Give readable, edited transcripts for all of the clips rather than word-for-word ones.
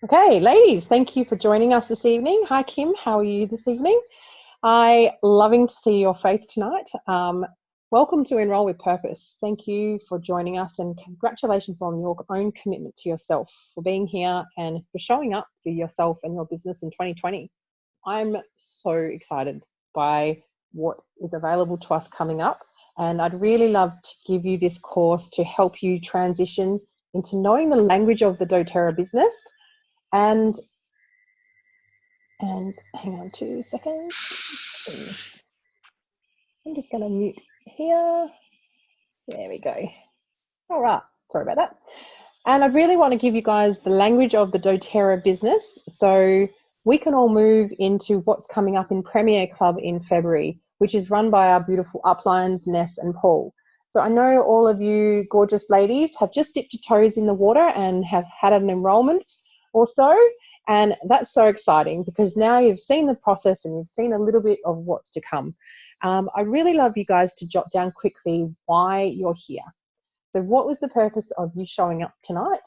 Okay, ladies, thank you for joining us this evening. Hi, Kim. How are you this evening? Loving to see your face tonight. Welcome to Enroll with Purpose. Thank you for joining us and congratulations on your own commitment to yourself for being here and for showing up for yourself and your business in 2020. I'm so excited by what is available to us coming up, and I'd really love to give you this course to help you transition into knowing the language of the doTERRA business. And hang on 2 seconds. I'm just going to mute here. There we go. All right. Sorry about that. And I really want to give you guys the language of the doTERRA business so we can all move into what's coming up in Premier Club in February, which is run by our beautiful uplines, Ness and Paul. So I know all of you gorgeous ladies have just dipped your toes in the water and have had an enrollment or so. And that's so exciting because now you've seen the process and you've seen a little bit of what's to come. I really love you guys to jot down quickly why you're here. So what was the purpose of you showing up tonight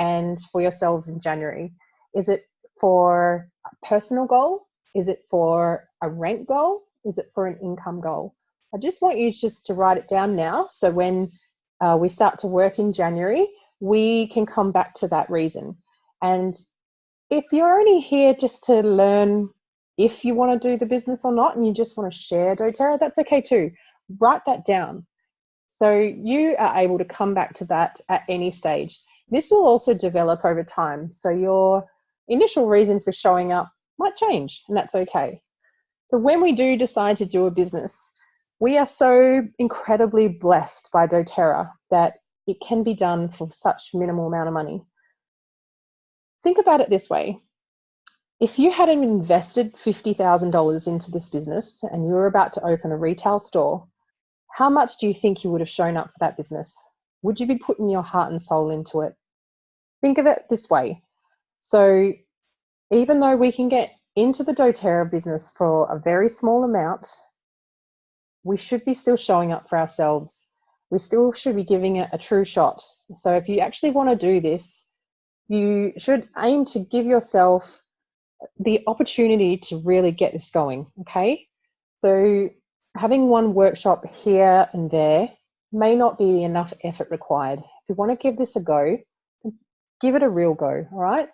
and for yourselves in January? Is it for a personal goal? Is it for a rent goal? Is it for an income goal? I just want you just to write it down now so when we start to work in January, we can come back to that reason. And if you're only here just to learn if you want to do the business or not and you just want to share doTERRA, that's okay too. Write that down. So you are able to come back to that at any stage. This will also develop over time. So your initial reason for showing up might change, and that's okay. So when we do decide to do a business, we are so incredibly blessed by doTERRA that it can be done for such minimal amount of money. Think about it this way. If you hadn't invested $50,000 into this business and you were about to open a retail store, how much do you think you would have shown up for that business? Would you be putting your heart and soul into it? Think of it this way. So even though we can get into the doTERRA business for a very small amount, we should be still showing up for ourselves. We still should be giving it a true shot. So if you actually want to do this, you should aim to give yourself the opportunity to really get this going, okay? So having one workshop here and there may not be enough effort required. If you want to give this a go, give it a real go, all right?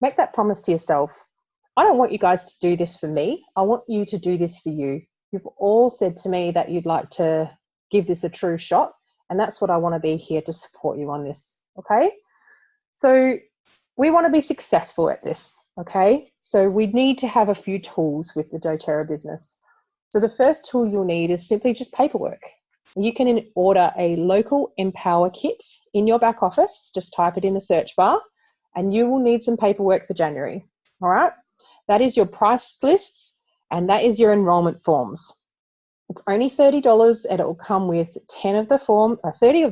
Make that promise to yourself. I don't want you guys to do this for me. I want you to do this for you. You've all said to me that you'd like to give this a true shot, and that's what I want to be here to support you on this, okay? So we want to be successful at this, okay? So we need to have a few tools with the doTERRA business. So the first tool you'll need is simply just paperwork. You can order a local Empower kit in your back office. Just type it in the search bar and you will need some paperwork for January, all right? That is your price lists and that is your enrollment forms. It's only $30 and it will come with 30 of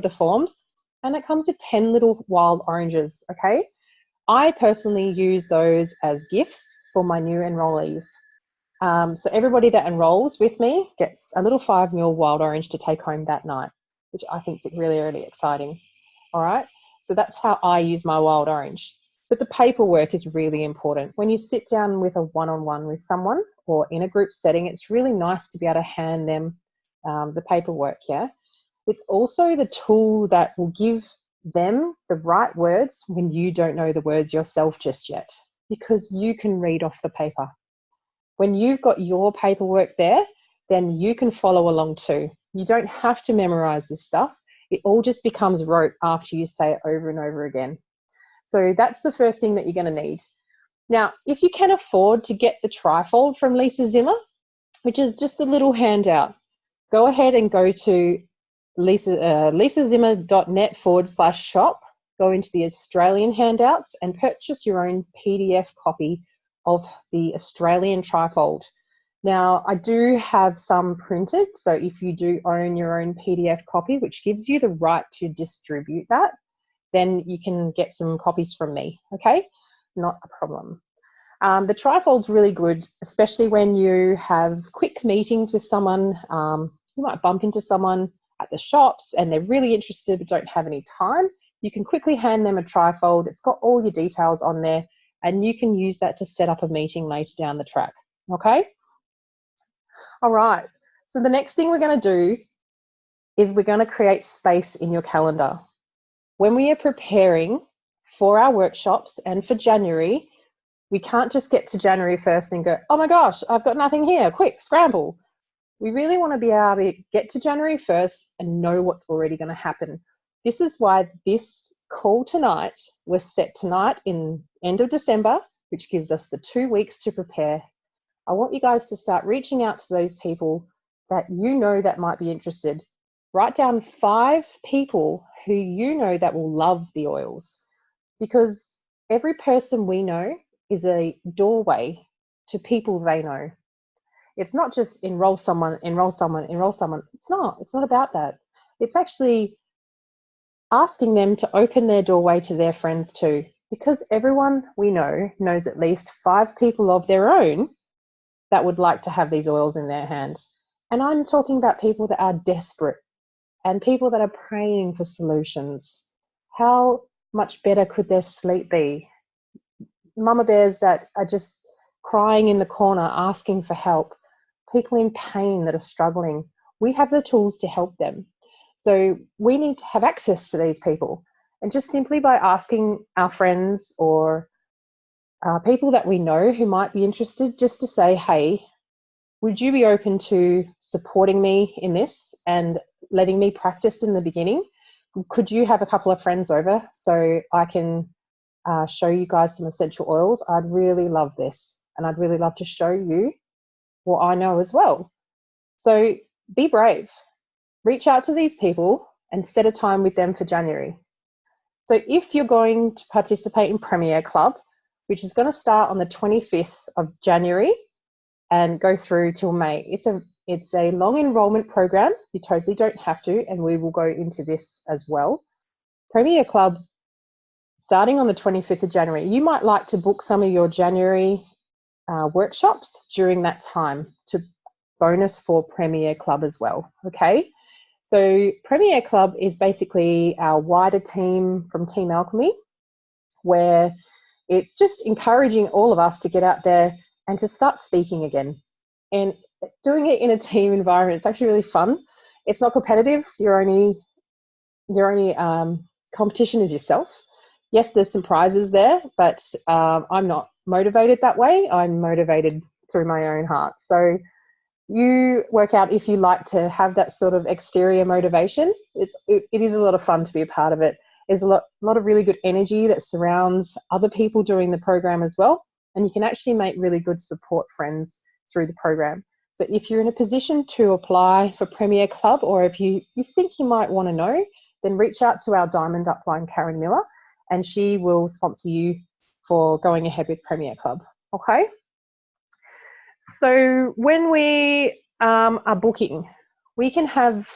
the forms, and it comes with 10 little wild oranges, okay? I personally use those as gifts for my new enrollees. So everybody that enrolls with me gets a little 5 ml wild orange to take home that night, which I think is really, really exciting. All right, so that's how I use my wild orange. But the paperwork is really important. When you sit down with a one-on-one with someone or in a group setting, it's really nice to be able to hand them the paperwork, yeah? It's also the tool that will give them the right words when you don't know the words yourself just yet, because you can read off the paper. When you've got your paperwork there, then you can follow along too. You don't have to memorize this stuff. It all just becomes rote after you say it over and over again. So that's the first thing that you're going to need. Now, if you can afford to get the trifold from Lisa Zimmer, which is just a little handout, go ahead and go to lisazimmer.net/shop, go into the Australian handouts and purchase your own PDF copy of the Australian trifold. Now, I do have some printed, so if you do own your own PDF copy, which gives you the right to distribute that, then you can get some copies from me, okay? Not a problem. The trifold's really good, especially when you have quick meetings with someone. You might bump into someone at the shops and they're really interested but don't have any time. You can quickly hand them a trifold. It's got all your details on there and you can use that to set up a meeting later down the track. Okay? All right. So the next thing we're going to do is we're going to create space in your calendar. When we are preparing for our workshops and for January, we can't just get to January 1st and go, oh my gosh, I've got nothing here, quick, scramble. We really want to be able to get to January 1st and know what's already going to happen. This is why this call tonight was set tonight in end of December, which gives us the 2 weeks to prepare. I want you guys to start reaching out to those people that you know that might be interested. Write down 5 people who you know that will love the oils, because every person we know is a doorway to people they know. It's not just enroll someone, enroll someone, enroll someone. It's not about that. It's actually asking them to open their doorway to their friends too, because everyone we know knows at least 5 people of their own that would like to have these oils in their hands. And I'm talking about people that are desperate and people that are praying for solutions. How much better could their sleep be? Mama bears that are just crying in the corner, asking for help. People in pain that are struggling. We have the tools to help them. So we need to have access to these people. And just simply by asking our friends or people that we know who might be interested, just to say, hey, would you be open to supporting me in this and letting me practice in the beginning? Could you have a couple of friends over so I can show you guys some essential oils? I'd really love this, and I'd really love to show you what I know as well. So be brave. Reach out to these people and set a time with them for January. So if you're going to participate in Premier Club, which is going to start on the 25th of January and go through till May, it's a long enrollment program. You totally don't have to, and we will go into this as well. Premier Club, starting on the 25th of January, you might like to book some of your January workshops during that time to bonus for Premier Club as well, okay? So Premier Club is basically our wider team from Team Alchemy, where it's just encouraging all of us to get out there and to start speaking again. And doing it in a team environment, it's actually really fun. It's not competitive. Your only competition is yourself. Yes, there's some prizes there, but I'm not motivated that way. I'm motivated through my own heart. So you work out if you like to have that sort of exterior motivation. It is a lot of fun to be a part of it. There's a lot of really good energy that surrounds other people doing the program as well. And you can actually make really good support friends through the program. So if you're in a position to apply for Premier Club, or if you think you might want to know, then reach out to our Diamond Upline, Karen Miller, and she will sponsor you for going ahead with Premier Club. Okay? So when we are booking, we can have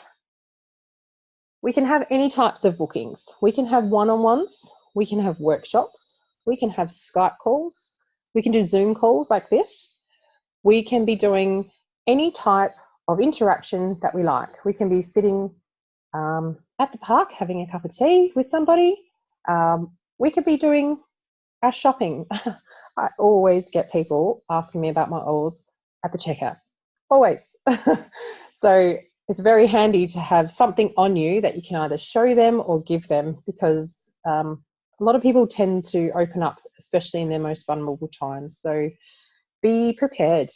any types of bookings. We can have one-on-ones, we can have workshops, we can have Skype calls, we can do Zoom calls like this. We can be doing any type of interaction that we like. We can be sitting at the park having a cup of tea with somebody. We could be doing our shopping. I always get people asking me about my oils at the checkout, always. So it's very handy to have something on you that you can either show them or give them, because a lot of people tend to open up, especially in their most vulnerable times. So be prepared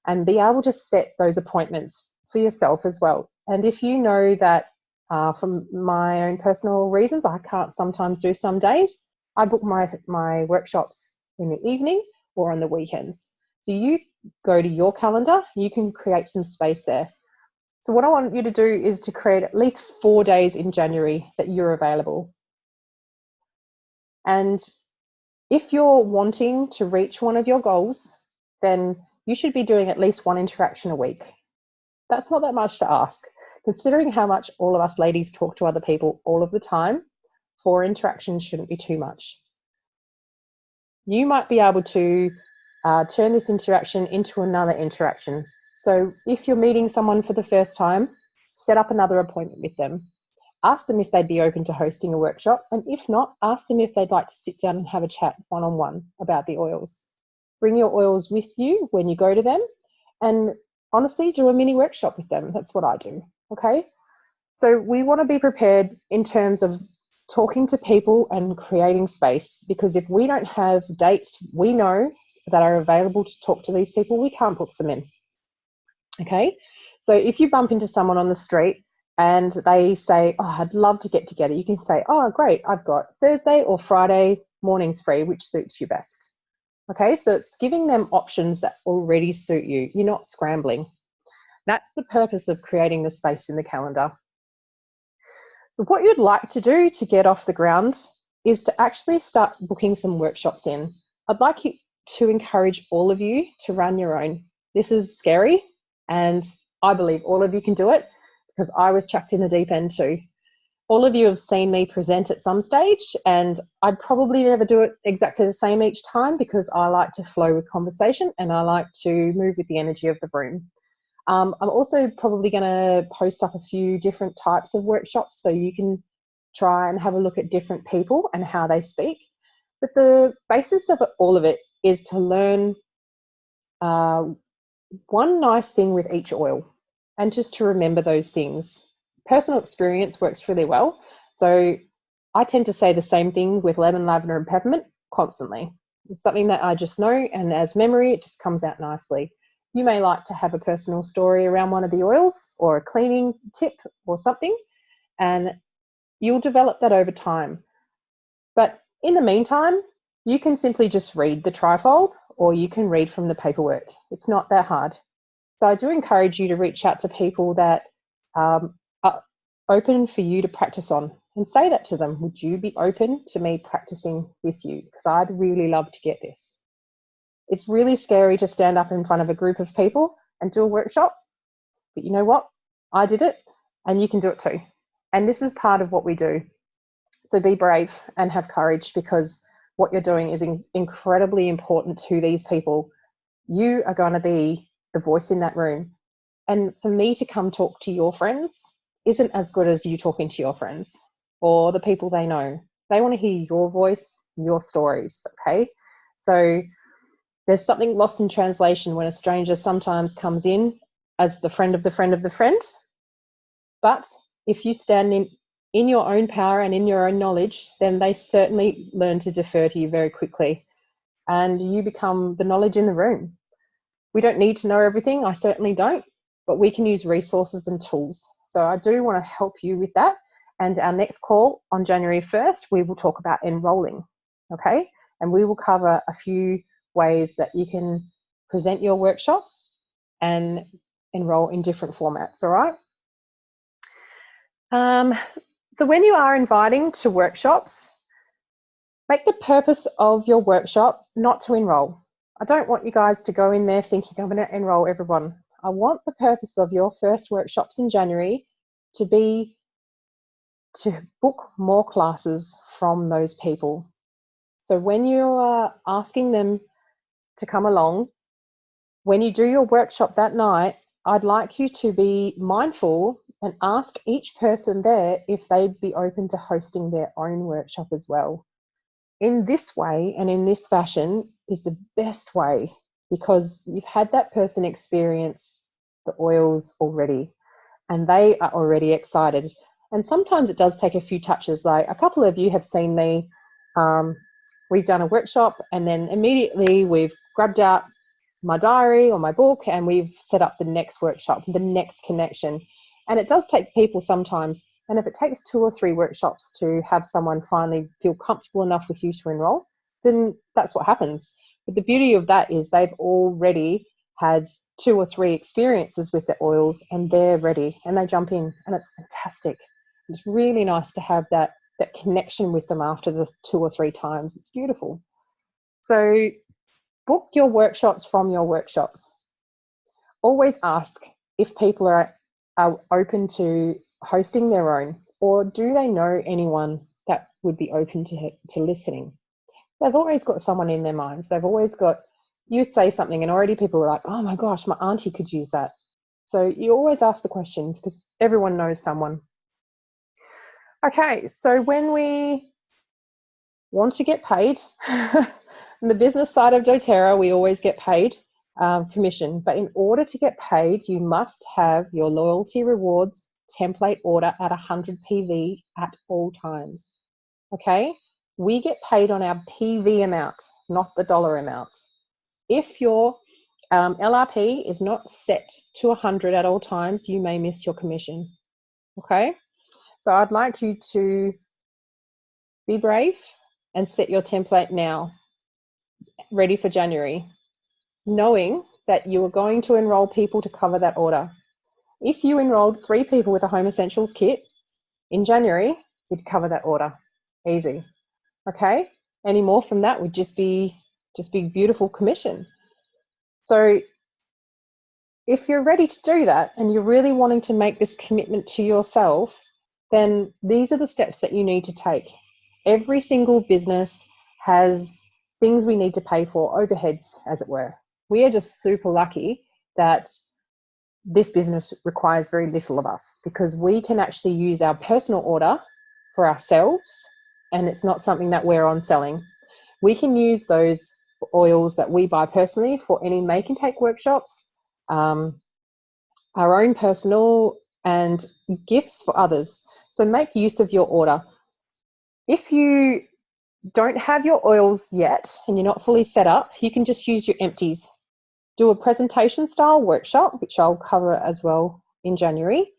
and be able to set those appointments for yourself as well. And if you know that from my own personal reasons, I can't sometimes do some days, I book my workshops in the evening or on the weekends. So you go to your calendar, you can create some space there. So what I want you to do is to create at least 4 days in January that you're available. And if you're wanting to reach one of your goals, then you should be doing at least 1 interaction a week. That's not that much to ask. Considering how much all of us ladies talk to other people all of the time, 4 interactions shouldn't be too much. You might be able to turn this interaction into another interaction. So if you're meeting someone for the first time, set up another appointment with them. ask them if they'd be open to hosting a workshop. And if not, ask them if they'd like to sit down and have a chat one-on-one about the oils. Bring your oils with you when you go to them, and honestly, do a mini workshop with them. That's what I do, okay? So we want to be prepared in terms of talking to people and creating space, because if we don't have dates we know that are available to talk to these people, we can't book them in, okay? So if you bump into someone on the street and they say, oh, I'd love to get together, you can say, oh, great, I've got Thursday or Friday mornings free, which suits you best. Okay, so it's giving them options that already suit you. You're not scrambling. That's the purpose of creating the space in the calendar. So what you'd like to do to get off the ground is to actually start booking some workshops in. I'd like you to encourage all of you to run your own. This is scary, and I believe all of you can do it, because I was chucked in the deep end too. All of you have seen me present at some stage, and I'd probably never do it exactly the same each time, because I like to flow with conversation and I like to move with the energy of the room. I'm also probably going to post up a few different types of workshops so you can try and have a look at different people and how they speak. But the basis of all of it is to learn one nice thing with each oil, and just to remember those things. Personal experience works really well. So I tend to say the same thing with lemon, lavender, and peppermint constantly. It's something that I just know, and as memory, it just comes out nicely. You may like to have a personal story around one of the oils or a cleaning tip or something, and you'll develop that over time. But in the meantime, you can simply just read the trifold, or you can read from the paperwork. It's not that hard. So I do encourage you to reach out to people that are open for you to practice on, and say that to them. Would you be open to me practicing with you? Because I'd really love to get this. It's really scary to stand up in front of a group of people and do a workshop, but you know what? I did it, and you can do it too. And this is part of what we do. So be brave and have courage, because what you're doing is incredibly important to these people. You are going to be the voice in that room. And for me to come talk to your friends isn't as good as you talking to your friends or the people they know. They want to hear your voice, your stories, okay? So there's something lost in translation when a stranger sometimes comes in as the friend of the friend of the friend. But if you stand in your own power and in your own knowledge, then they certainly learn to defer to you very quickly, and you become the knowledge in the room. We don't need to know everything. I certainly don't, but we can use resources and tools. So I do want to help you with that. And our next call on January 1st, we will talk about enrolling, okay? And we will cover a few ways that you can present your workshops and enroll in different formats, all right? So when you are inviting to workshops, make the purpose of your workshop not to enrol. I don't want you guys to go in there thinking I'm going to enrol everyone. I want the purpose of your first workshops in January to be to book more classes from those people. So when you are asking them to come along, when you do your workshop that night, I'd like you to be mindful and ask each person there if they'd be open to hosting their own workshop as well. In this way and in this fashion is the best way, because you've had that person experience the oils already and they are already excited. And sometimes it does take a few touches. Like a couple of you have seen me, we've done a workshop and then immediately we've grabbed out my diary or my book and we've set up the next workshop, the next connection. And it does take people sometimes. And if it takes 2 or 3 workshops to have someone finally feel comfortable enough with you to enroll, then that's what happens. But the beauty of that is they've already had 2 or 3 experiences with the oils and they're ready and they jump in, and it's fantastic. It's really nice to have that connection with them after the 2 or 3 times. It's beautiful. So book your workshops from your workshops. Always ask if people are open to hosting their own, or do they know anyone that would be open to listening. They've always got someone in their minds. They've always got, you say something and already people are like, oh my gosh, my auntie could use that. So you always ask the question, because everyone knows someone. Okay, so when we want to get paid, in the business side of doTERRA, we always get paid commission. But in order to get paid, you must have your loyalty rewards template order at 100 PV at all times. Okay, we get paid on our PV amount, not the dollar amount. If your LRP is not set to 100 at all times, you may miss your commission. Okay, so I'd like you to be brave and set your template now, ready for January, knowing that you are going to enroll people to cover that order. If you enrolled 3 people with a Home Essentials kit in January, you'd cover that order. Easy. Okay? Any more from that would just be beautiful commission. So if you're ready to do that and you're really wanting to make this commitment to yourself, then these are the steps that you need to take. Every single business has things we need to pay for, overheads, as it were. We are just super lucky that this business requires very little of us because we can actually use our personal order for ourselves, and it's not something that we're on selling. We can use those oils that we buy personally for any make and take workshops, our own personal, and gifts for others. So make use of your order. If you don't have your oils yet and you're not fully set up, you can just use your empties. Do a presentation style workshop, which I'll cover as well in January,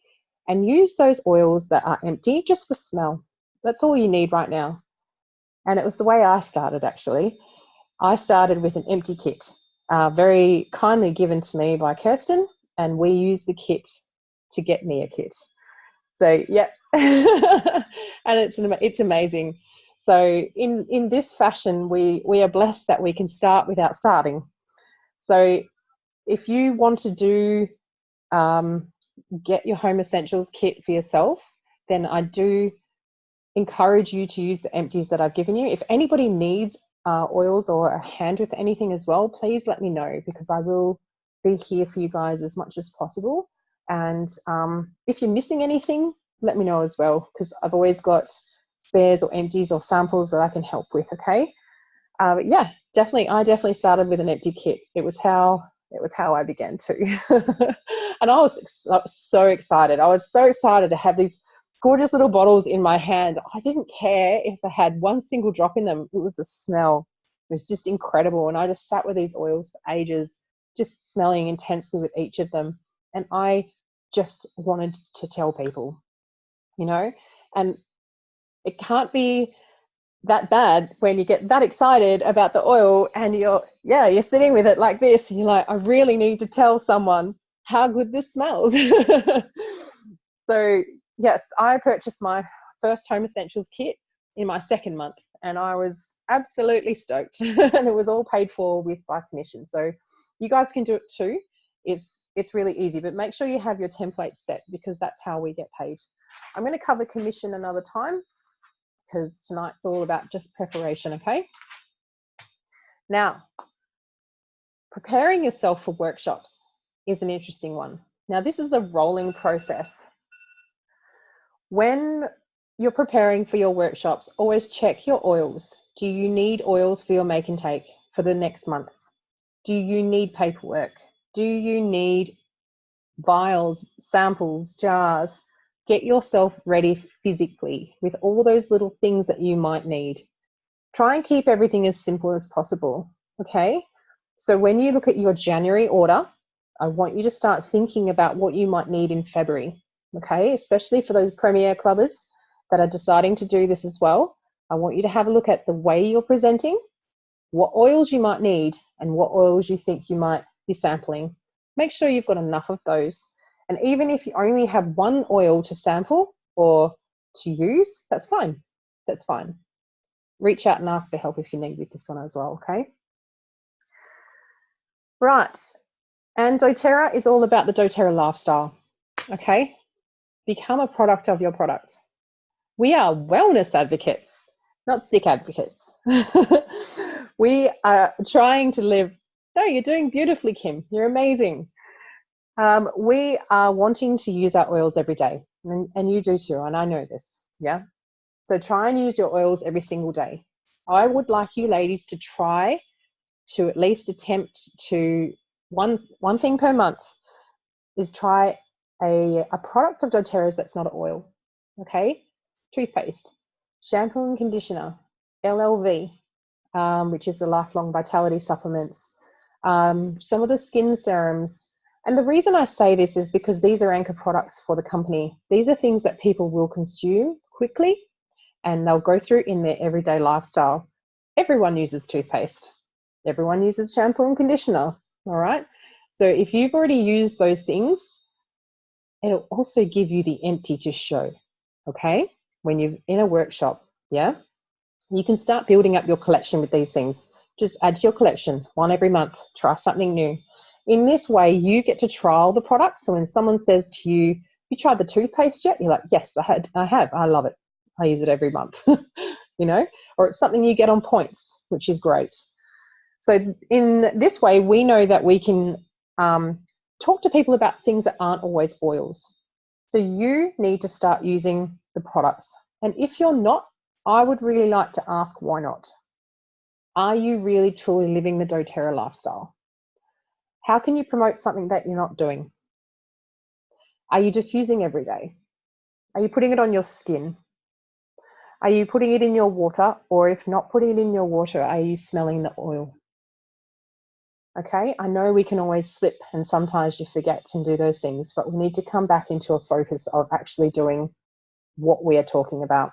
and use those oils that are empty just for smell. That's all you need right now. And it was the way I started, actually. I started with an empty kit, very kindly given to me by Kirsten, and we used the kit to get me a kit. So, yeah, and it's amazing. So in this fashion, we are blessed that we can start without starting. So if you want to do get your Home Essentials kit for yourself, then I do encourage you to use the empties that I've given you. If anybody needs oils or a hand with anything as well, please let me know, because I will be here for you guys as much as possible. And if you're missing anything, let me know as well, because I've always got spares or empties or samples that I can help with. Okay. But yeah, I definitely started with an empty kit. It was how I began too. And I was so excited. I was so excited to have these gorgeous little bottles in my hand. I didn't care if they had one single drop in them. It was the smell. It was just incredible. And I just sat with these oils for ages, just smelling intensely with each of them. And I just wanted to tell people, and it can't be that bad when you get that excited about the oil and you're sitting with it like this and you're like, I really need to tell someone how good this smells. So yes, I purchased my first Home Essentials kit in my second month and I was absolutely stoked. And it was all paid for by commission. So you guys can do it too. It's really easy, but make sure you have your template set, because that's how we get paid. I'm going to cover commission another time, because tonight's all about just preparation, okay? Now, preparing yourself for workshops is an interesting one. Now, this is a rolling process. When you're preparing for your workshops, always check your oils. Do you need oils for your make and take for the next month? Do you need paperwork? Do you need vials, samples, jars? Get yourself ready physically with all those little things that you might need. Try and keep everything as simple as possible, okay? So when you look at your January order, I want you to start thinking about what you might need in February, okay? Especially for those Premier Clubbers that are deciding to do this as well. I want you to have a look at the way you're presenting, what oils you might need, and what oils you think you might be sampling. Make sure you've got enough of those. And even if you only have one oil to sample or to use, that's fine. That's fine. Reach out and ask for help if you need with this one as well, okay? Right. And doTERRA is all about the doTERRA lifestyle, okay? Become a product of your product. We are wellness advocates, not sick advocates. We are trying to live. No, you're doing beautifully, Kim. You're amazing. We are wanting to use our oils every day, and you do too, and I know this, yeah? So try and use your oils every single day. I would like you ladies to try to at least attempt to one thing per month is try a product of doTERRA's that's not an oil. Okay, toothpaste, shampoo and conditioner, LLV, which is the lifelong vitality supplements, some of the skin serums. And the reason I say this is because these are anchor products for the company. These are things that people will consume quickly and they'll go through in their everyday lifestyle. Everyone uses toothpaste. Everyone uses shampoo and conditioner, all right? So if you've already used those things, it'll also give you the empty to show, okay? When you're in a workshop, yeah? You can start building up your collection with these things. Just add to your collection, one every month, try something new. In this way, you get to trial the product. So when someone says to you, you tried the toothpaste yet? You're like, yes, I have, I love it. I use it every month, you know, or it's something you get on points, which is great. So in this way, we know that we can talk to people about things that aren't always oils. So you need to start using the products. And if you're not, I would really like to ask why not? Are you really truly living the doTERRA lifestyle? How can you promote something that you're not doing? Are you diffusing every day? Are you putting it on your skin? Are you putting it in your water? Or if not putting it in your water, are you smelling the oil? Okay, I know we can always slip and sometimes you forget to do those things, but we need to come back into a focus of actually doing what we are talking about.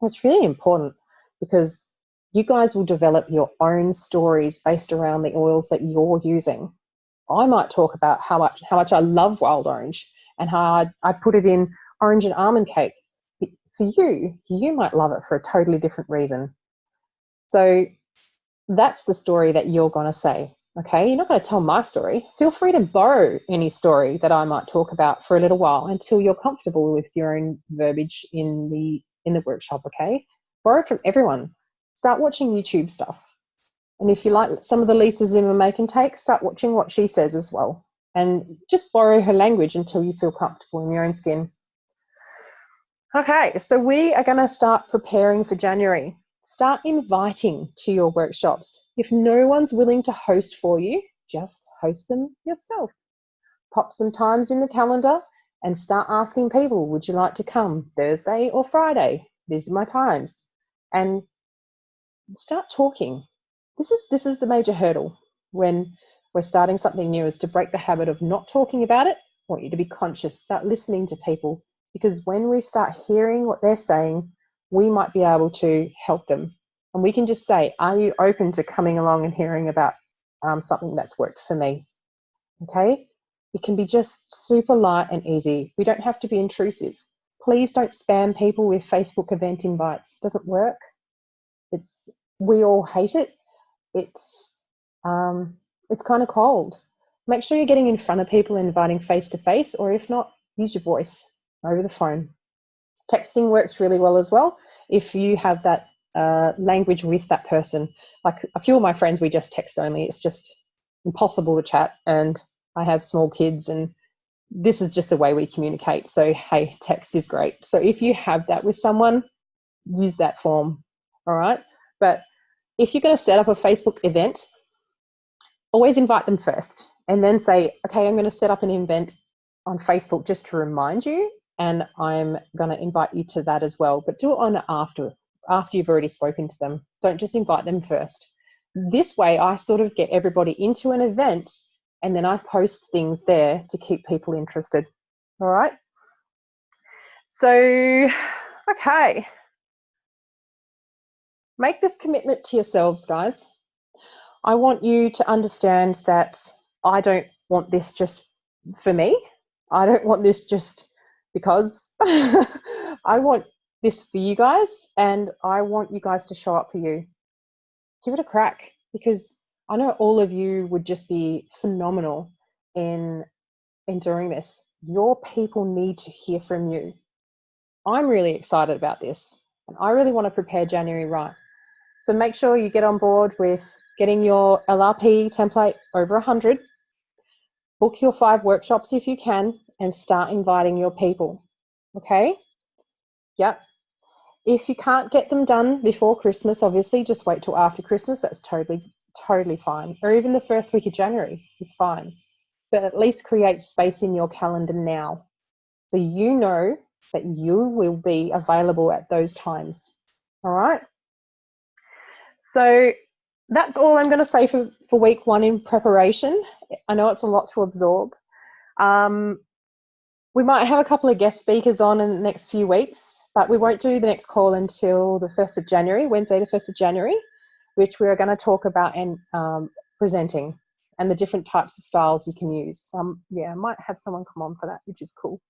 It's really important because you guys will develop your own stories based around the oils that you're using. I might talk about how much I love wild orange and how I put it in orange and almond cake. For you might love it for a totally different reason. So that's the story that you're going to say. Okay, you're not going to tell my story. Feel free to borrow any story that I might talk about for a little while until you're comfortable with your own verbiage in the workshop, okay? Borrow from everyone. Start watching YouTube stuff. And if you like some of the Lisa Zimmer make and take, start watching what she says as well. And just borrow her language until you feel comfortable in your own skin. Okay, so we are going to start preparing for January. Start inviting to your workshops. If no one's willing to host for you, just host them yourself. Pop some times in the calendar and start asking people, would you like to come Thursday or Friday? These are my times. And start talking. This is the major hurdle when we're starting something new, is to break the habit of not talking about it. I want you to be conscious, start listening to people, because when we start hearing what they're saying, we might be able to help them. And we can just say, are you open to coming along and hearing about something that's worked for me? Okay? It can be just super light and easy. We don't have to be intrusive. Please don't spam people with Facebook event invites. It doesn't work. We all hate it. It's kind of cold. Make sure you're getting in front of people and inviting face to face, or if not, use your voice over the phone. Texting works really well as well if you have that language with that person. Like a few of my friends, we just text only. It's just impossible to chat, and I have small kids, and this is just the way we communicate. So hey, text is great. So if you have that with someone, use that form. All right, but if you're going to set up a Facebook event, always invite them first and then say, okay, I'm going to set up an event on Facebook just to remind you, and I'm going to invite you to that as well. But do it on after you've already spoken to them. Don't just invite them first. This way, I sort of get everybody into an event and then I post things there to keep people interested. All right. So, okay. Make this commitment to yourselves, guys. I want you to understand that I don't want this just for me. I don't want this just because. I want this for you guys, and I want you guys to show up for you. Give it a crack, because I know all of you would just be phenomenal in doing this. Your people need to hear from you. I'm really excited about this, and I really want to prepare January right. So make sure you get on board with getting your LRP template over 100. Book your 5 workshops if you can, and start inviting your people. Okay? Yep. If you can't get them done before Christmas, obviously just wait till after Christmas. That's totally fine. Or even the first week of January, it's fine. But at least create space in your calendar now, so you know that you will be available at those times. All right. So that's all I'm going to say for week 1 in preparation. I know it's a lot to absorb. We might have a couple of guest speakers on in the next few weeks, but we won't do the next call until the 1st of January, Wednesday the 1st of January, which we're going to talk about presenting and the different types of styles you can use. Yeah, I might have someone come on for that, which is cool.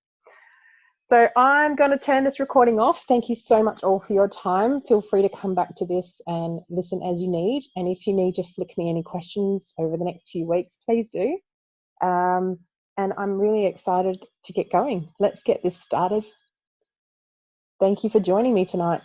So I'm going to turn this recording off. Thank you so much all for your time. Feel free to come back to this and listen as you need. And if you need to flick me any questions over the next few weeks, please do. And I'm really excited to get going. Let's get this started. Thank you for joining me tonight.